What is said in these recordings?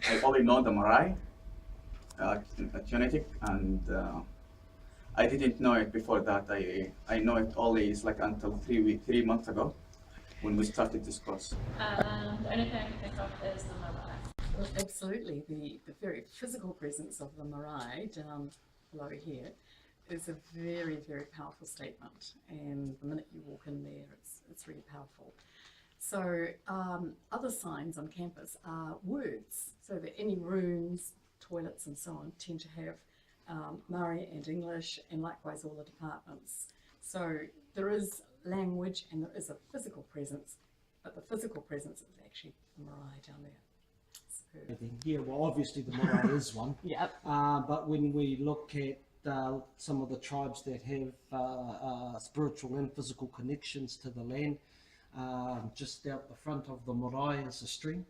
I only know the marae, genetic, and I didn't know it before that. I know it only is like until 3 months ago when we started this course. And the only thing I can think of is the marae. Well, absolutely. The very physical presence of the marae down below here is a very, very powerful statement. And the minute you walk in there, it's really powerful. So other signs on campus are words, so that any rooms, toilets and so on tend to have Maori and English, and likewise all the departments. So there is language and there is a physical presence, but the physical presence is actually the marae down there. Yeah, well, obviously the marae is one. Yep. But when we look at some of the tribes that have spiritual and physical connections to the land, just out the front of the marae is a stream,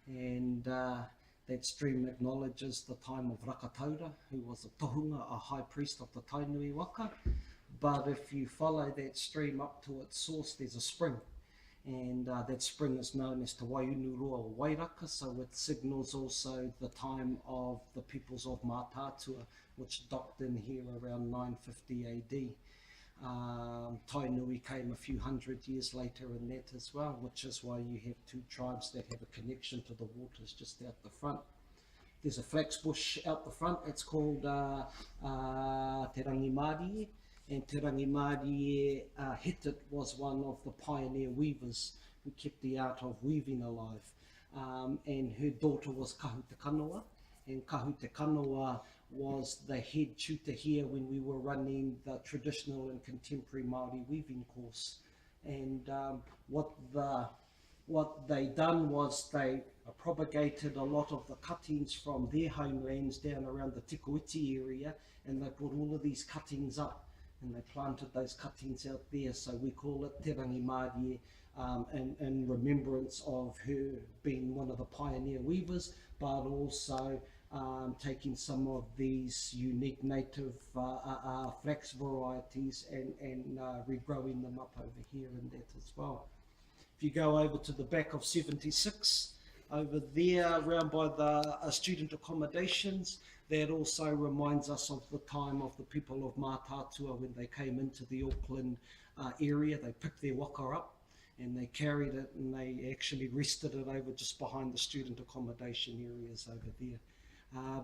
and that stream acknowledges the time of Rakataura, who was a tohunga, a high priest of the Tainui Waka. But if you follow that stream up to its source, there's a spring. And that spring is known as Te Waiunurua or Wairaka, so it signals also the time of the peoples of Mātātua, which docked in here around 950 AD. Tainui came a few hundred years later in that as well, which is why you have two tribes that have a connection to the waters just out the front. There's a flax bush out the front, it's called Te Rangimārie, and Te Rangimārie Hetit was one of the pioneer weavers who kept the art of weaving alive, and her daughter was Kahu Te Kanoa, and Kahu Te Kanoa was the head tutor here when we were running the traditional and contemporary Māori weaving course. And what they done was they propagated a lot of the cuttings from their homelands down around the Tikuiti area, and they brought all of these cuttings up and they planted those cuttings out there. So we call it Te Rangimārie in remembrance of her being one of the pioneer weavers, but also taking some of these unique native flax varieties and regrowing them up over here and that as well. If you go over to the back of 76, over there around by the student accommodations, that also reminds us of the time of the people of Mātātua when they came into the Auckland area. They picked their waka up and they carried it and they actually rested it over just behind the student accommodation areas over there.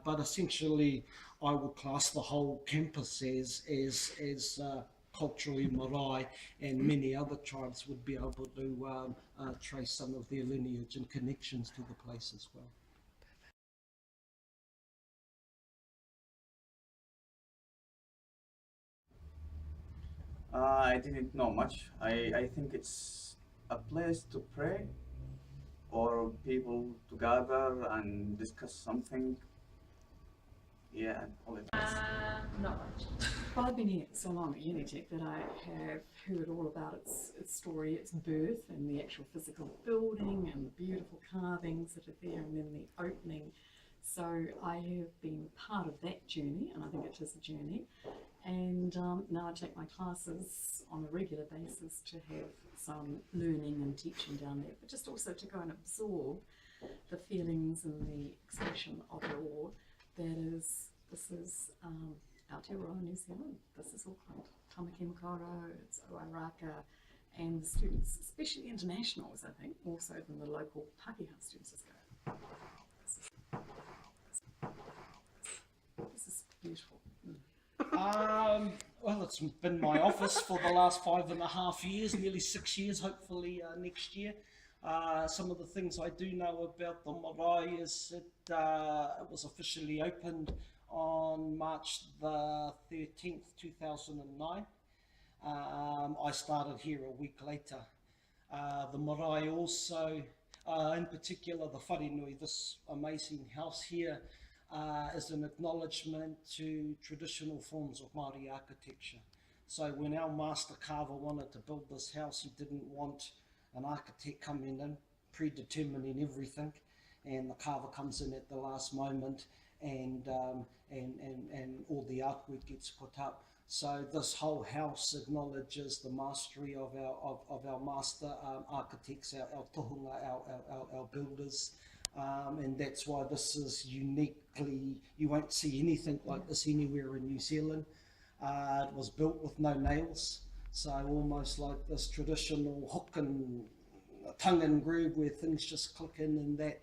But essentially, I would class the whole campus as culturally marae, and many other tribes would be able to trace some of their lineage and connections to the place as well. I didn't know much. I think it's a place to pray or people to gather and discuss something. Yeah, all it is. Not much. Well, I've been here so long at Unitec that I have heard all about its story, its birth, and the actual physical building and the beautiful carvings that are there, and then the opening. So I have been part of that journey, and I think it is a journey. And now I take my classes on a regular basis to have some learning and teaching down there, but just also to go and absorb the feelings and the expression of it all. This is Aotearoa, New Zealand. This is Auckland. Tamaki Makaurau, it's Oairaka, and the students, especially internationals, I think, more so than the local Pākehā students, just go, this is beautiful. Well, it's been my office for the last 5.5 years, nearly 6 years, hopefully next year. Some of the things I do know about the marae is it was officially opened on March the 13th, 2009. I started here a week later. The marae also, in particular the wharenui, this amazing house here, is an acknowledgement to traditional forms of Māori architecture. So when our master carver wanted to build this house, he didn't want an architect coming in, predetermining everything, and the carver comes in at the last moment and all the artwork gets put up. So this whole house acknowledges the mastery of our master architects, our tohunga, our builders. And that's why this is uniquely, you won't see anything like this anywhere in New Zealand. It was built with no nails, so almost like this traditional hook and tongue and groove where things just click in and that.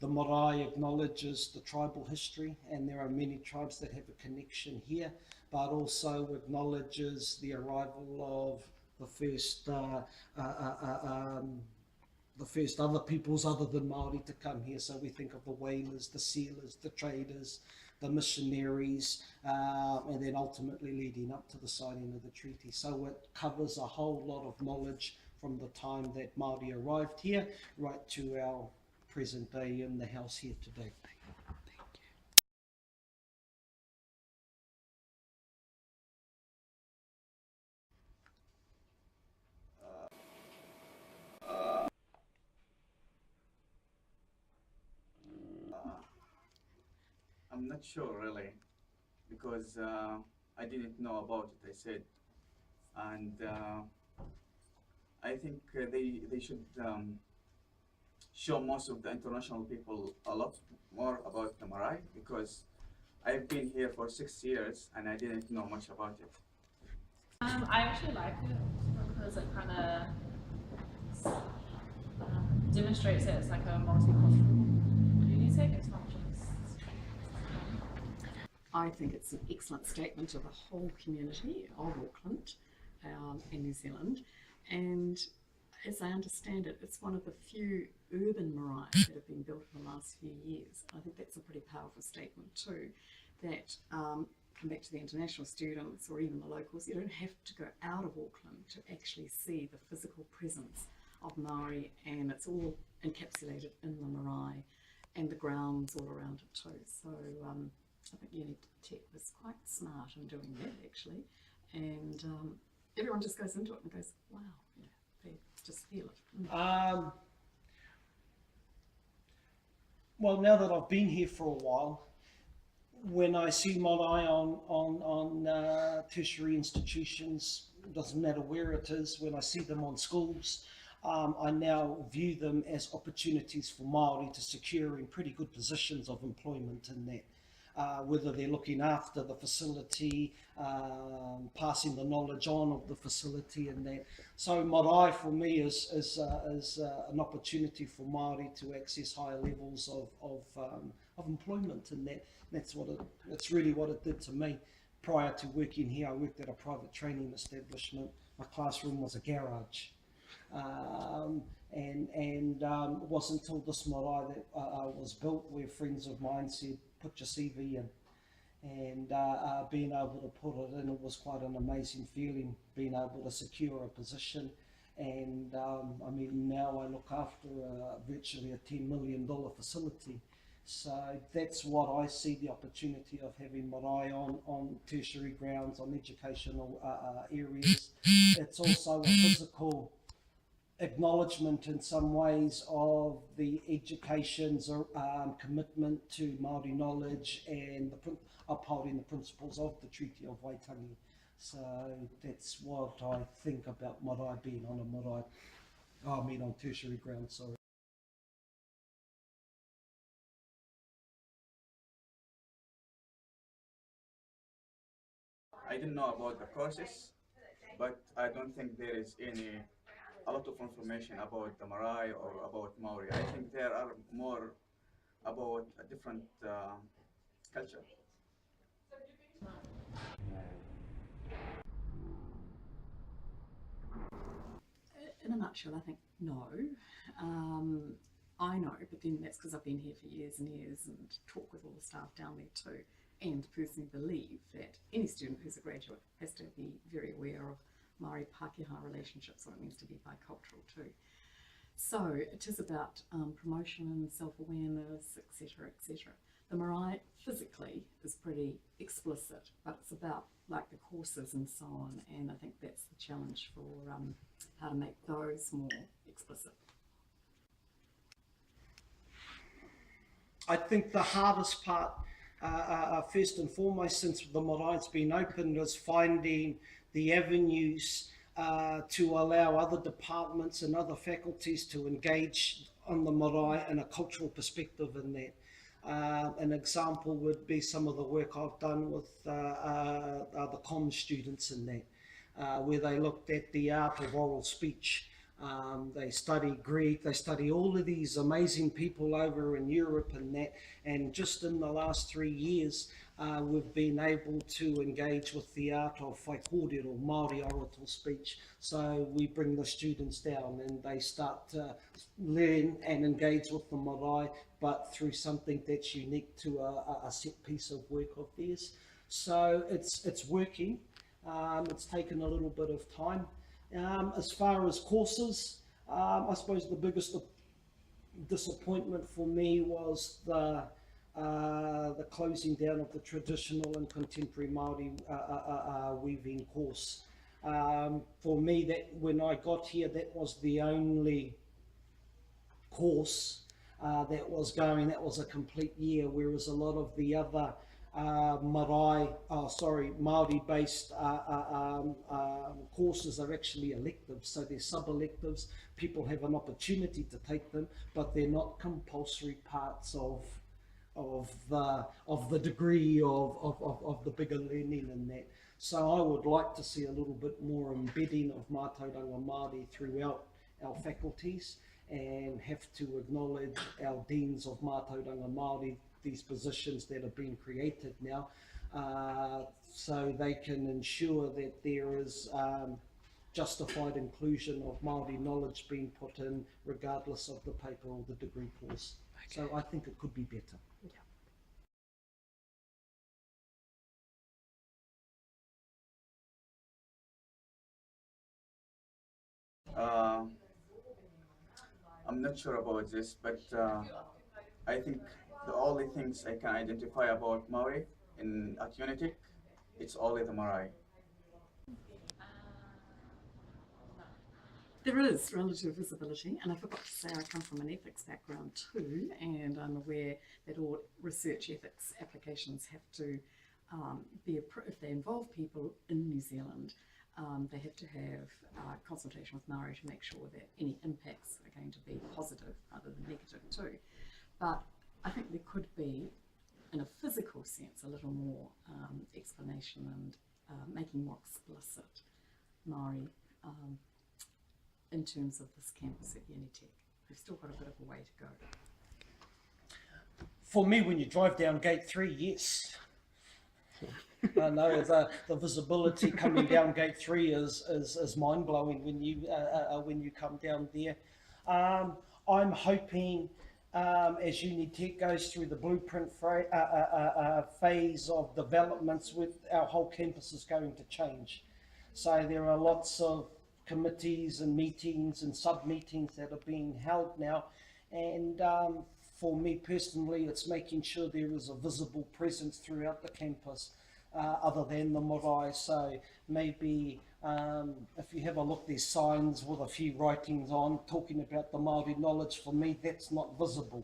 The marae acknowledges the tribal history, and there are many tribes that have a connection here, but also acknowledges the arrival of the first other peoples other than Maori to come here. So we think of the whalers, the sealers, the traders, the missionaries, and then ultimately leading up to the signing of the treaty. So it covers a whole lot of knowledge from the time that Maori arrived here right to our present day in the house here today. I'm not sure really, because I didn't know about it, I said. And I think they should show most of the international people a lot more about the marae, because I've been here for 6 years and I didn't know much about it. I actually like it because it kind of demonstrates that it's like a multicultural community. It's not just. I think it's an excellent statement of the whole community of Auckland and New Zealand, and as I understand it, it's one of the few urban marae that have been built in the last few years. I think that's a pretty powerful statement too, that come back to the international students or even the locals, you don't have to go out of Auckland to actually see the physical presence of Maori, and it's all encapsulated in the marae and the grounds all around it too. So I think Unitec was quite smart in doing that actually, and everyone just goes into it and goes, wow, yeah, they just feel it. Well, now that I've been here for a while, when I see marae on tertiary institutions, doesn't matter where it is, when I see them on schools, I now view them as opportunities for Māori to secure in pretty good positions of employment in that. Whether they're looking after the facility, passing the knowledge on of the facility and that. So marae for me is an opportunity for Māori to access higher levels of employment in that. That's really what it did to me. Prior to working here, I worked at a private training establishment. My classroom was a garage. It wasn't until this marae that was built where friends of mine said, put your CV in, and being able to put it in, it was quite an amazing feeling, being able to secure a position. And I mean, now I look after virtually a $10 million facility. So that's what I see the opportunity of having marae on tertiary grounds, on educational areas. It's also a physical acknowledgement in some ways of the education's commitment to Māori knowledge and upholding the principles of the Treaty of Waitangi. So that's what I think about marae being on a marae, on tertiary grounds, sorry. I didn't know about the courses, but I don't think there is a lot of information about the marae or about Maori. I think there are more about a different culture. In a nutshell, I think no. I know, but then that's because I've been here for years and years and talk with all the staff down there too, and personally believe that any student who's a graduate has to be very aware of Māori Pākehā relationships, what it means to be bicultural too. So it is about promotion and self-awareness, etc., etc. The marae physically is pretty explicit, but it's about like the courses and so on, and I think that's the challenge for how to make those more explicit. I think the hardest part, first and foremost, since the marae's been opened, is finding the avenues to allow other departments and other faculties to engage on the marae and a cultural perspective in that. An example would be some of the work I've done with the comm students in that, where they looked at the art of oral speech. They study Greek, they study all of these amazing people over in Europe and that, and just in the last 3 years, we've been able to engage with the art of whaikōrero, Māori oral speech. So we bring the students down and they start to learn and engage with the marae, but through something that's unique to a set piece of work of theirs. So it's working. It's taken a little bit of time. As far as courses, I suppose the biggest disappointment for me was the closing down of the traditional and contemporary Māori weaving course. For me, that when I got here, that was the only course that was going. That was a complete year, whereas a lot of the other Māori-based courses are actually electives, so they're sub-electives. People have an opportunity to take them, but they're not compulsory parts of the degree of the bigger learning in that. So I would like to see a little bit more embedding of mātauranga Māori throughout our faculties, and have to acknowledge our deans of mātauranga Māori, these positions that have been created now, so they can ensure that there is justified inclusion of Māori knowledge being put in, regardless of the paper or the degree course. Okay. So I think it could be better. Yeah. I'm not sure about this, but I think the only things I can identify about Maori at Unitic, it's only the marae. There is relative visibility, and I forgot to say I come from an ethics background too, and I'm aware that all research ethics applications have to if they involve people in New Zealand, they have to have consultation with Maori to make sure that any impacts are going to be positive rather than negative too. But I think there could be, in a physical sense, a little more explanation and making more explicit Maori in terms of this campus at Unitic. We've still got a bit of a way to go. For me, when you drive down Gate 3, yes. I know the visibility coming down Gate 3 is mind-blowing when you come down there. I'm hoping as Unitic goes through the blueprint phase of developments, with our whole campus is going to change. So there are lots of committees and meetings and sub-meetings that are being held now, and for me personally, it's making sure there is a visible presence throughout the campus other than the marae. So maybe if you have a look, there's signs with a few writings on talking about the Māori knowledge. For me, that's not visible.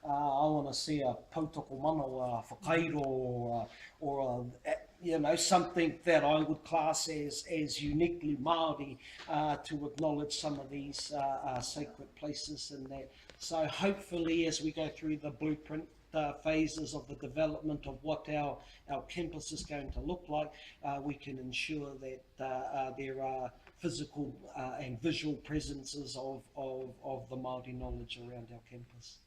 I want to see a pautoko mana or a whakairo or something that I would class as uniquely Māori to acknowledge some of these sacred places in that. So hopefully, as we go through the blueprint phases of the development of what our campus is going to look like, we can ensure that there are physical and visual presences of the Māori knowledge around our campus.